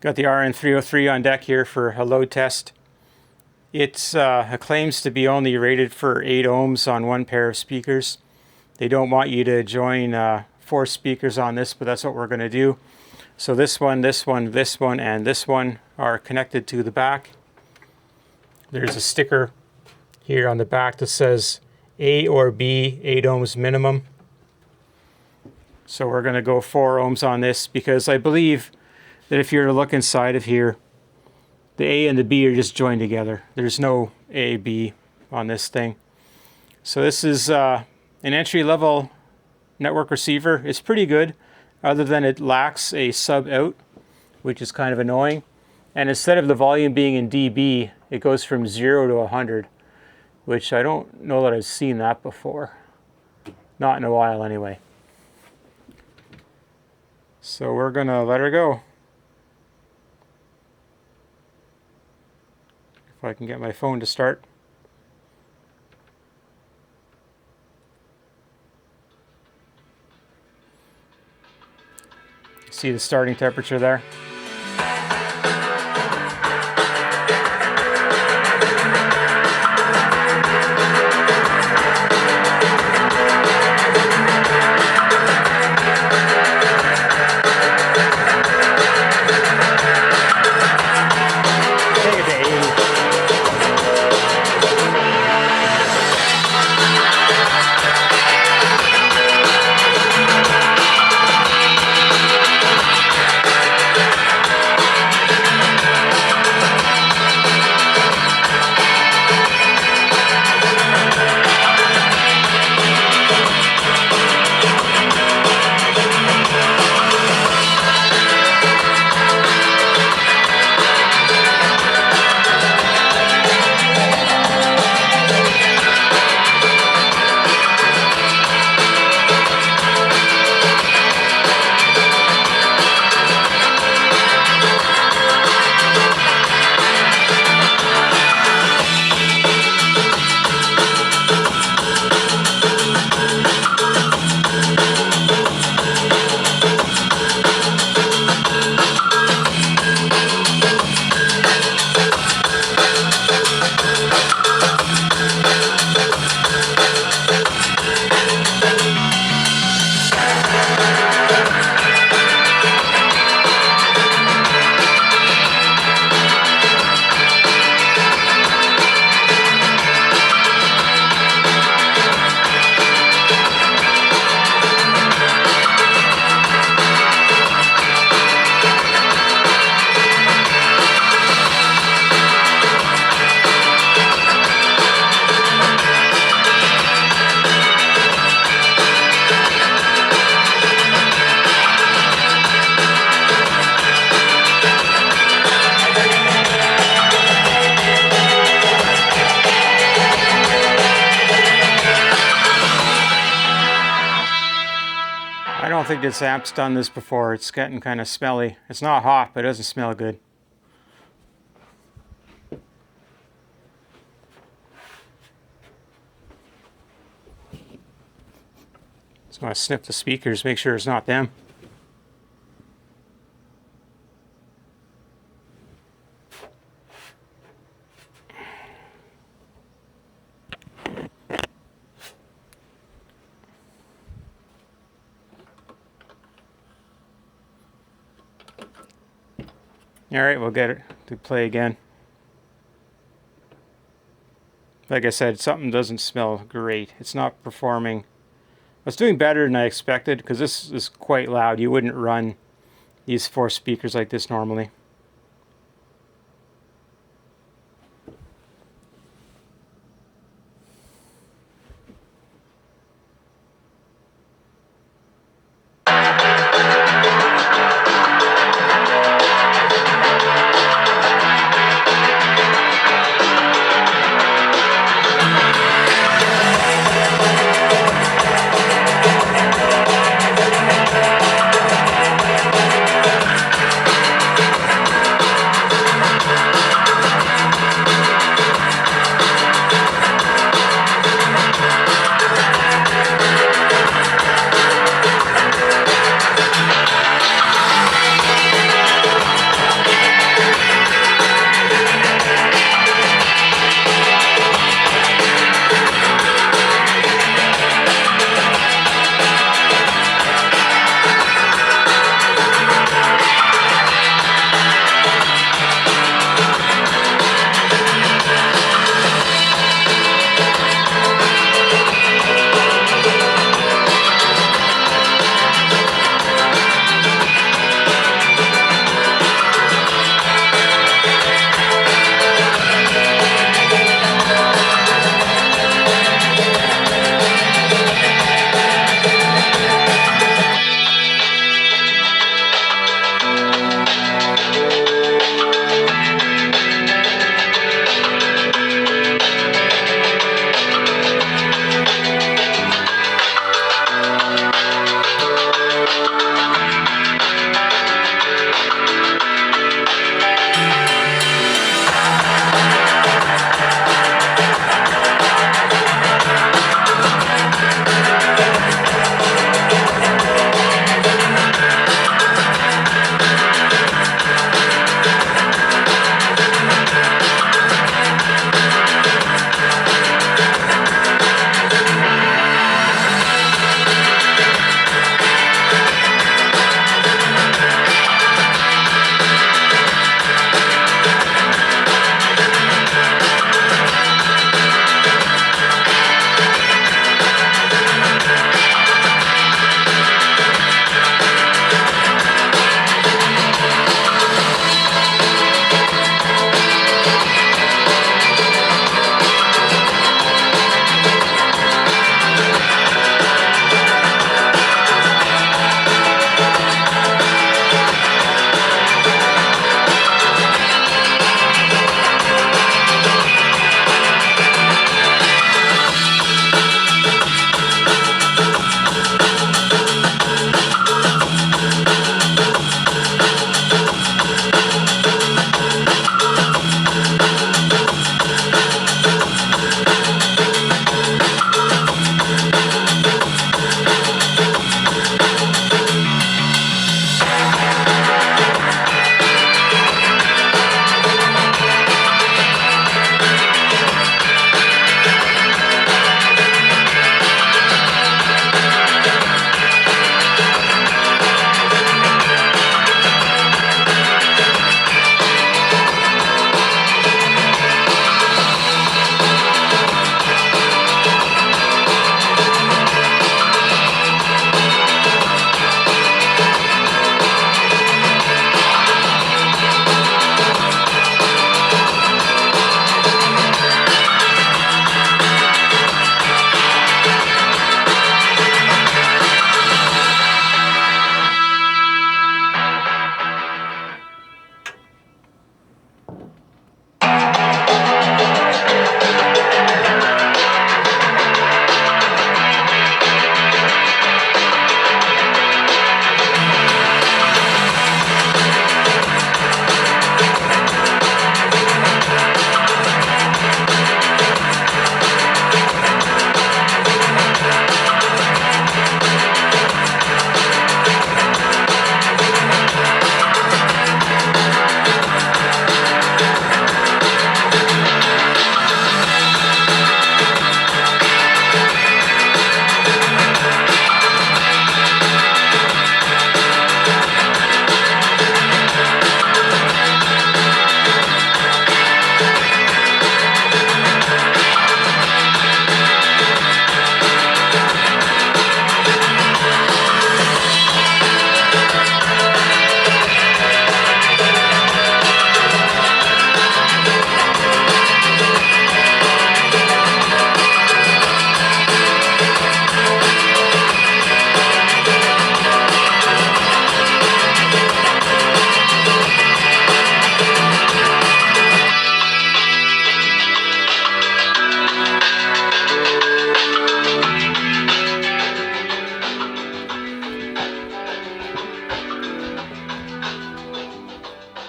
Got the R-N303 on deck here for a load test. It claims to be only rated for 8 ohms on one pair of speakers. They don't want you to join 4 speakers on this, but that's what we're going to do. So this one, this one, this one, and this one are connected to the back. There's a sticker here on the back that says A or B, 8 ohms minimum. So we're going to go 4 ohms on this, because I believe that if you were to look inside of here, the A and the B are just joined together. There's no A, B on this thing. So this is an entry-level network receiver. It's pretty good, other than it lacks a sub out, which is kind of annoying. And instead of the volume being in dB, it goes from 0 to 100, which I don't know that I've seen that before. Not in a while anyway. So we're gonna let her go. If I can get my phone to start. See the starting temperature there? I don't think this amp's done this before. It's getting kind of smelly. It's not hot, but it doesn't smell good. Just want to snip the speakers, make sure it's not them. Alright, we'll get it to play again. Like I said, something doesn't smell great. It's not performing. It's doing better than I expected, because this is quite loud. You wouldn't run these 4 speakers like this normally.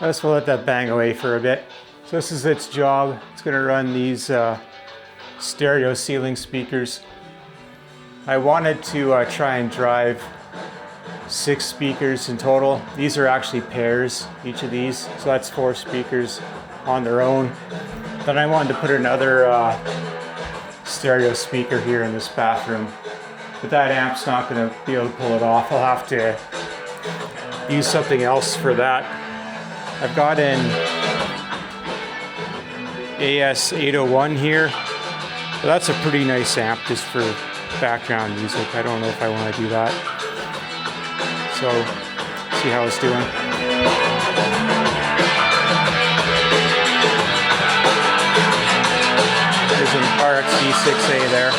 Let's let that bang away for a bit. So this is its job. It's going to run these stereo ceiling speakers. I wanted to try and drive 6 speakers in total. These are actually pairs, each of these. So that's 4 speakers on their own. Then I wanted to put another stereo speaker here in this bathroom. But that amp's not going to be able to pull it off. I'll have to use something else for that. I've got an AS801 here. So that's a pretty nice amp just for background music. I don't know if I want to do that. So, see how it's doing. There's an RX-V6A there.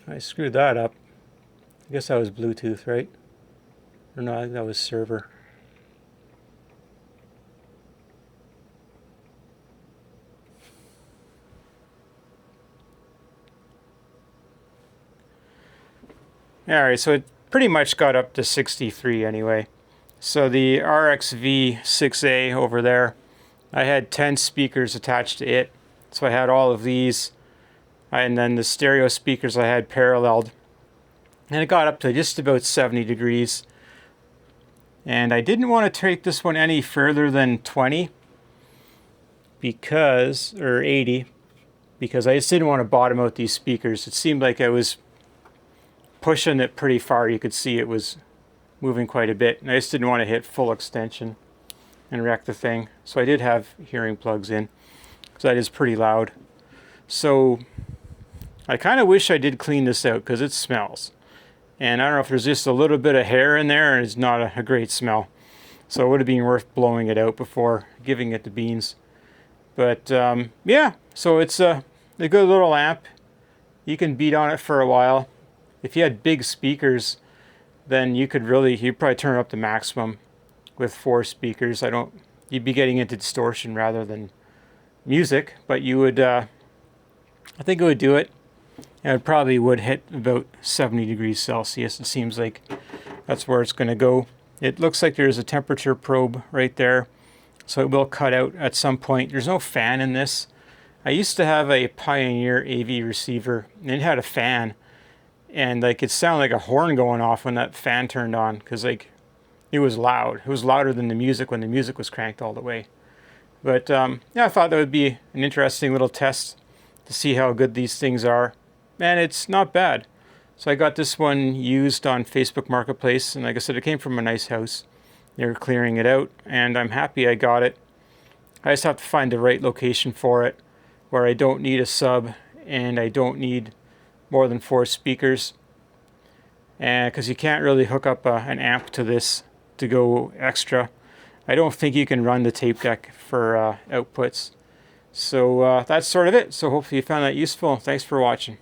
I screwed that up. I guess that was Bluetooth, right? Or no, I think that was server. Alright, so it pretty much got up to 63 anyway. So the RX-V6A over there, I had 10 speakers attached to it. So I had all of these. And then the stereo speakers I had paralleled. And it got up to just about 70 degrees. And I didn't want to take this one any further than 20. Because, or 80. Because I just didn't want to bottom out these speakers. It seemed like I was pushing it pretty far. You could see it was moving quite a bit. And I just didn't want to hit full extension and wreck the thing. So I did have hearing plugs in. So that is pretty loud. So I kind of wish I did clean this out because it smells. And I don't know if there's just a little bit of hair in there and it's not a great smell. So it would have been worth blowing it out before giving it the beans. But yeah, so it's a good little amp. You can beat on it for a while. If you had big speakers, then you'd probably turn it up to maximum with 4 speakers. You'd be getting into distortion rather than music, but you would, I think it would do it. And it probably would hit about 70 degrees Celsius. It seems like that's where it's going to go. It looks like there's a temperature probe right there. So it will cut out at some point. There's no fan in this. I used to have a Pioneer AV receiver, and it had a fan. And like it sounded like a horn going off when that fan turned on, because like it was loud. It was louder than the music when the music was cranked all the way. But yeah, I thought that would be an interesting little test to see how good these things are. And it's not bad. So I got this one used on Facebook Marketplace, and like I said, it came from a nice house. They were clearing it out, and I'm happy I got it. I just have to find the right location for it, where I don't need a sub, and I don't need more than 4 speakers. And because you can't really hook up an amp to this to go extra. I don't think you can run the tape deck for outputs. So that's sort of it. So hopefully you found that useful. Thanks for watching.